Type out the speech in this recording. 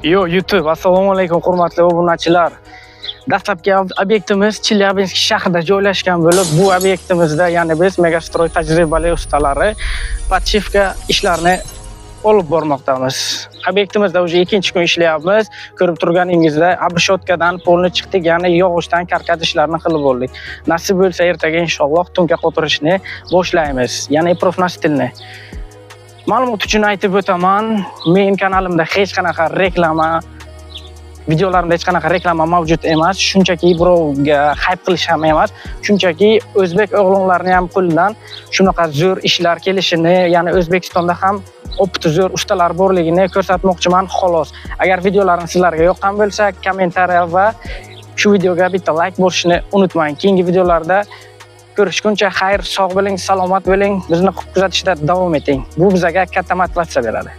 Yo, YouTube, assalomu alaykum hurmatli obunachilar. Dastlabki obyektimiz Chelyabinsk shahrida joylashgan bo'lib, bu obyektimizda, ya'ni biz Megastroy tajribali ustalari podshifka ishlarini olib bormoqdamiz. Obyektimizda уже ikkinchi kun ishlayapmiz. Ko'rib turganingizdek, abishotkadan polni chiqdik, ya'ni yog'ochdan karkad ishlarini qilib bo'ldik. Nasib bo'lsa, ertaga inshaalloh tunga qotirishni boshlaymiz, ya'ni profnastilni. Ma'lumot uchun aytib o'taman, men kanalimda hech qanaqa reklama, videolarimda hech qanaqa reklama mavjud emas. Shunchaki birovga hype qilish ham emas. Shunchaki o'zbek o'g'lonlarining ham qo'lidan shunaqa zo'r ishlar kelishini, ya'ni O'zbekistonda ham opti zo'r ustalar borligini ko'rsatmoqchiman xolos. Agar videolarim sizlarga yoqqan bo'lsa, kommentariya va shu videoga bitta like bosishni unutmang. Keyingi videolarda ko'rishguncha xayr, sog' bo'ling, salomat bo'ling, bizni kuzatishda davom eting. Bu bizga katta motivatsiya beradi.